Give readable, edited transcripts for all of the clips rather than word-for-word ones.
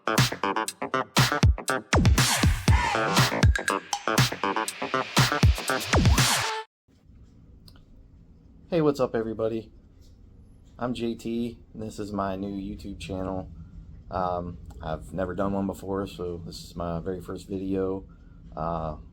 Hey, what's up everybody? I'm JT, and this is my new YouTube channel. I've never done one before, so this is my very first video. Hopefully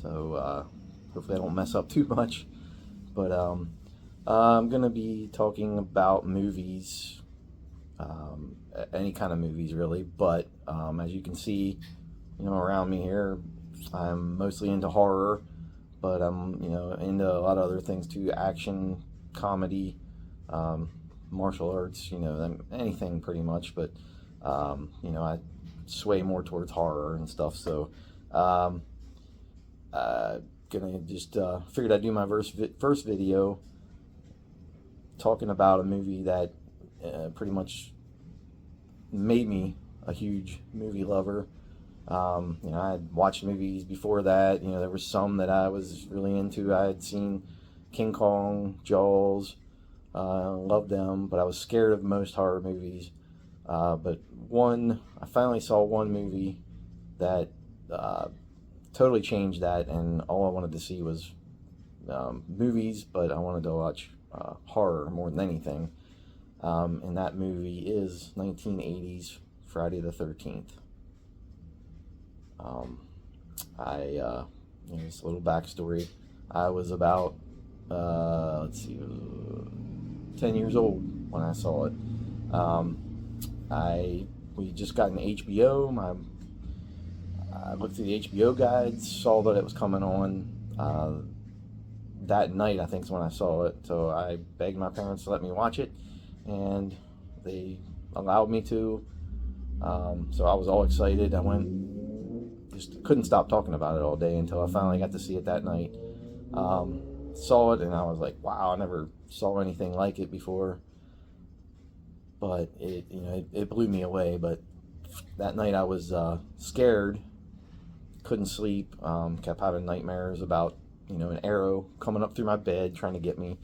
I don't mess up too much. But I'm gonna be talking about movies, any kind of movies really. But as you can see, around me here, I'm mostly into horror. But I'm, into a lot of other things too: action, comedy, martial arts, anything pretty much. But I sway more towards horror and stuff. So, gonna just figured I'd do my first video talking about a movie that pretty much made me a huge movie lover. I had watched movies before that. There were some that I was really into. I had seen King Kong, Jaws, loved them, but I was scared of most horror movies. But I finally saw one movie that totally changed that, and all I wanted to see was movies, but I wanted to watch horror more than anything. And that movie is 1980's Friday the 13th. Just a little backstory. I was about 10 years old when I saw it. We just got an HBO. I looked through the HBO guides, saw that it was coming on that night. I think is when I saw it. So I begged my parents to let me watch it, and they allowed me to. So I was all excited. I went. Just couldn't stop talking about it all day until I finally got to see it that night. Saw it, and I was like, wow, I never saw anything like it before. But it blew me away. But that night I was scared, couldn't sleep, kept having nightmares about an arrow coming up through my bed trying to get me,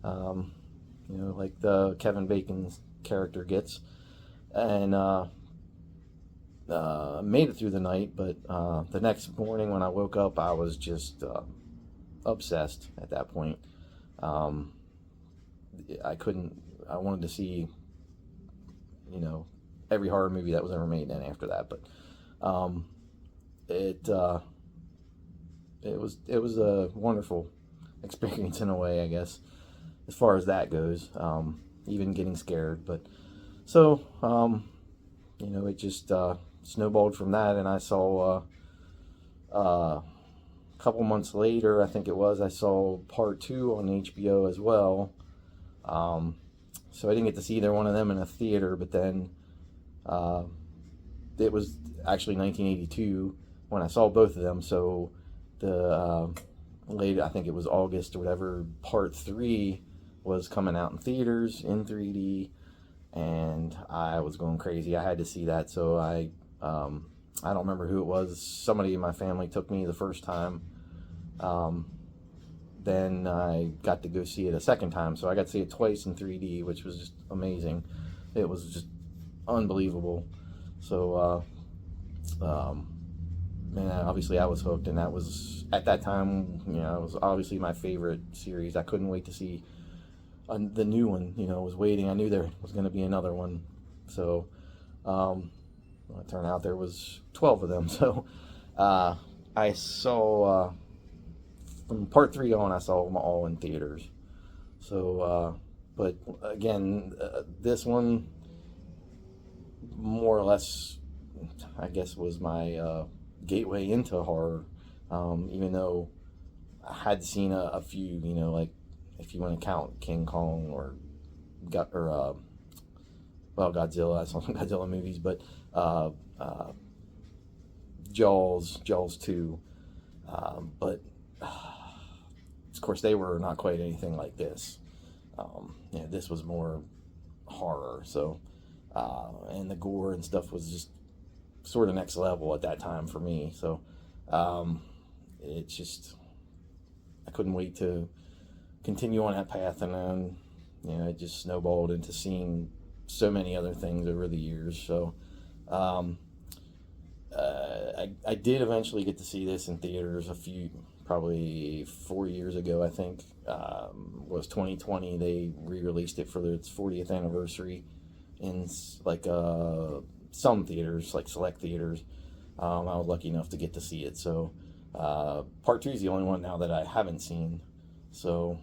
like the Kevin Bacon's character gets. And made it through the night, but the next morning when I woke up, I was just obsessed at that point. I wanted to see, every horror movie that was ever made then after that. But it was a wonderful experience in a way, I guess, as far as that goes. Even getting scared, but so it just snowballed from that, and I saw a couple months later, I think it was, I saw part 2 on HBO as well. So I didn't get to see either one of them in a theater, but then it was actually 1982 when I saw both of them. So the later, I think it was August or whatever, part 3 was coming out in theaters in 3D, and I was going crazy. I had to see that. So I don't remember who it was. Somebody in my family took me the first time. Then I got to go see it a second time. So I got to see it twice in 3D, which was just amazing. It was just unbelievable. So, man, obviously I was hooked, and that was, at that time, it was obviously my favorite series. I couldn't wait to see the new one. I was waiting. I knew there was going to be another one. So, it turned out there was 12 of them. So I saw, from part 3 on, I saw them all in theaters. So, but again, this one more or less, I guess, was my gateway into horror. Even though I had seen a few, like, if you want to count King Kong or Godzilla. I saw some Godzilla movies, but Jaws 2. But of course, they were not quite anything like this. This was more horror. So, and the gore and stuff was just sort of next level at that time for me. So, it's just, I couldn't wait to continue on that path, and then it just snowballed into seeing so many other things over the years. So Um, I did eventually get to see this in theaters probably 4 years ago, I think. Was 2020. They re-released it for its 40th anniversary in like some theaters, like select theaters. I was lucky enough to get to see it. So part 2 is the only one now that I haven't seen. So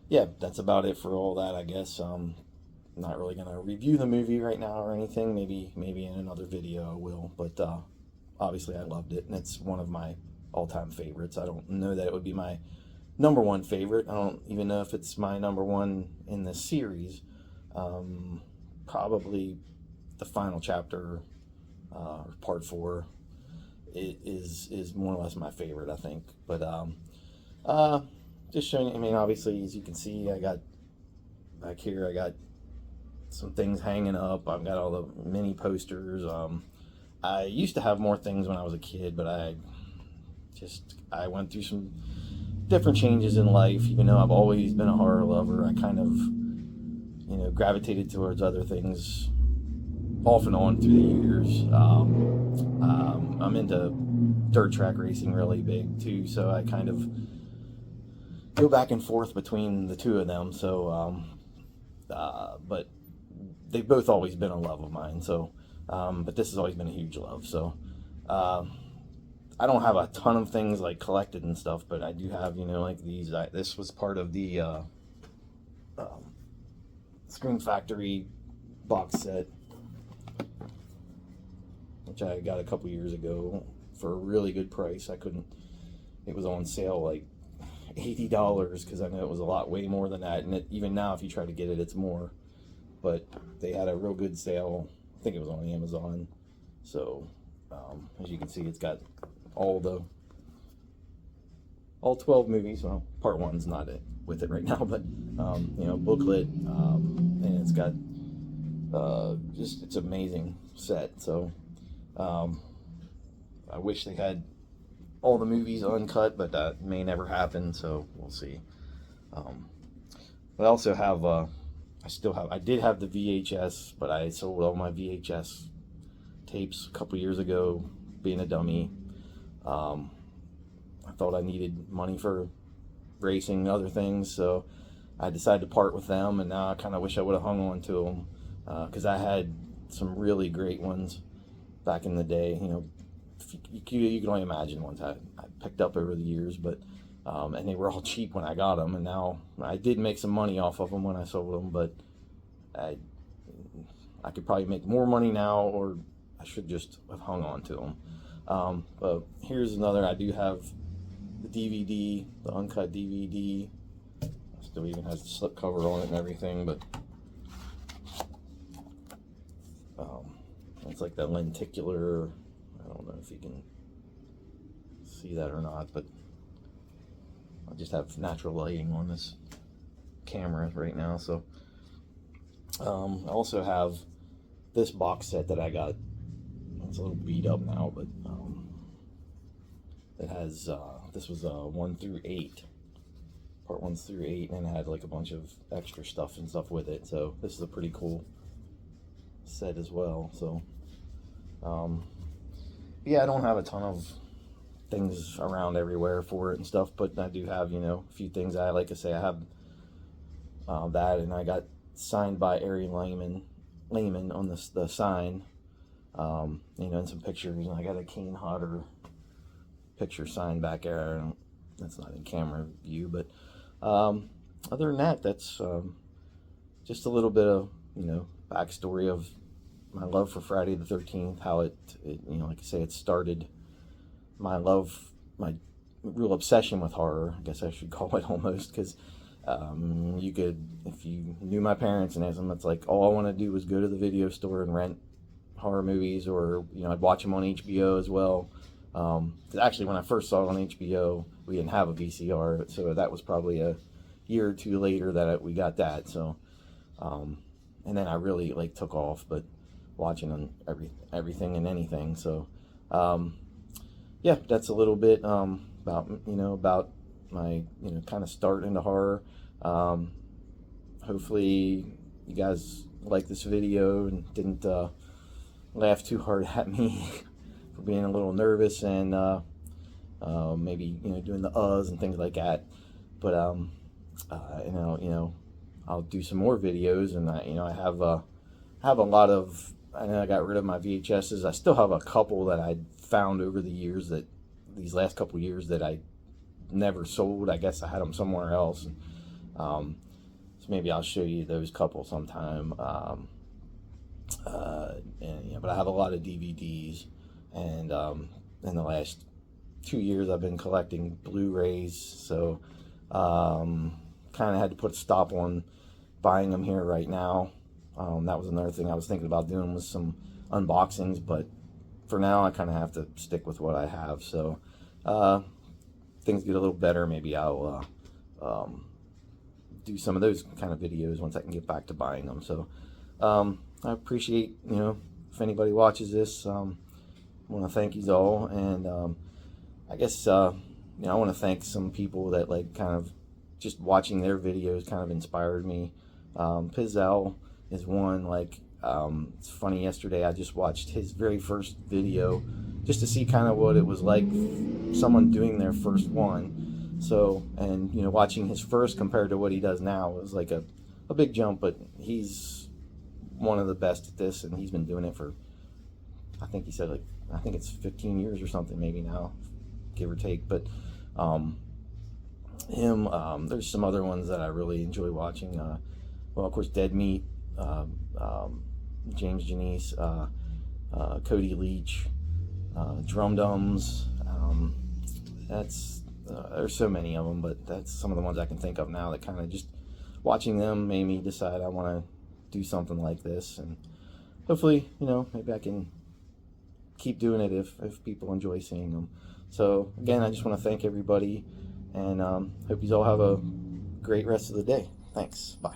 yeah, that's about it for all that, I guess. Not really gonna review the movie right now or anything. Maybe in another video I will. But obviously I loved it, and it's one of my all-time favorites. I don't know that it would be my number one favorite. I don't even know if it's my number one in the series. Probably the final chapter, part 4, is more or less my favorite, I think. But just showing you, I mean, obviously, as you can see, I got back here, I got some things hanging up. I've got all the mini posters. I used to have more things when I was a kid, but I went through some different changes in life. Even though I've always been a horror lover, I kind of, gravitated towards other things off and on through the years. I'm into dirt track racing really big too, so I kind of go back and forth between the two of them. So, but they've both always been a love of mine. So, but this has always been a huge love. So, I don't have a ton of things like collected and stuff, but I do have, like these. This was part of the Scream Factory box set, which I got a couple years ago for a really good price. It was on sale like $80, because I know it was a lot way more than that, and even now if you try to get it, it's more. But they had a real good sale. I think it was on Amazon. So as you can see, it's got all 12 movies. Well, part 1's not with it right now, but booklet, and it's got it's an amazing set. So I wish they had all the movies uncut, but that may never happen, so we'll see. But I also have I did have the VHS, but I sold all my VHS tapes a couple years ago, being a dummy. I thought I needed money for racing and other things, so I decided to part with them, and now I kind of wish I would have hung on to them, because I had some really great ones back in the day. You can only imagine ones I picked up over the years, but and they were all cheap when I got them, and now I did make some money off of them when I sold them, but I could probably make more money now, or I should just have hung on to them. But here's another. I do have the DVD, the uncut DVD. Still even has the slip cover on it and everything, but it's like that lenticular. I don't know if you can see that or not, but I just have natural lighting on this camera right now. So I also have this box set that I got. It's a little beat up now, but it has this was 1 through 8, part 1 through 8, and it had like a bunch of extra stuff and stuff with it. So this is a pretty cool set as well. So yeah, I don't have a ton of things around everywhere for it and stuff, but I do have, a few things. Like I say, I have that, and I got signed by Ari Lehman on the sign, and some pictures, and I got a Kane Hodder picture signed back there. That's not in camera view, but other than that, that's just a little bit of, backstory of my love for Friday the 13th, how it like I say, it started my real obsession with horror, I guess I should call it, almost, because you could, if you knew my parents and asked them, it's like all I want to do was go to the video store and rent horror movies, or I'd watch them on HBO as well. Actually, when I first saw it on HBO, we didn't have a VCR, so that was probably a year or two later that we got that. So and then I really took off, but watching on everything and anything. So yeah, that's a little bit about my kind of start into horror. Hopefully you guys liked this video and didn't laugh too hard at me for being a little nervous and maybe doing the uhs and things like that. But I'll do some more videos, and I have a lot of. I know I got rid of my VHSs. I still have a couple that I found over the years, that these last couple years, that I never sold. I guess I had them somewhere else. So maybe I'll show you those couple sometime. But I have a lot of DVDs, and in the last 2 years I've been collecting Blu-rays. So kind of had to put a stop on buying them here right now. That was another thing I was thinking about doing, was some unboxings, but for now I kind of have to stick with what I have. So things get a little better, maybe I'll do some of those kind of videos once I can get back to buying them. So I appreciate, if anybody watches this, I want to thank you all, and I guess I want to thank some people that kind of just watching their videos kind of inspired me. Pizzelle is one. It's funny, yesterday I just watched his very first video just to see kind of what it was like, someone doing their first one. So, and watching his first compared to what he does now was like a big jump, but he's one of the best at this, and he's been doing it for, I think he said I think it's 15 years or something maybe now, give or take. But there's some other ones that I really enjoy watching. Well, of course, Dead Meat, James Janice, Cody Leach, Drum Dums. There's so many of them, but that's some of the ones I can think of now that kind of just watching them made me decide I want to do something like this, and hopefully, maybe I can keep doing it if people enjoy seeing them. So again, I just want to thank everybody, and hope you all have a great rest of the day. Thanks. Bye.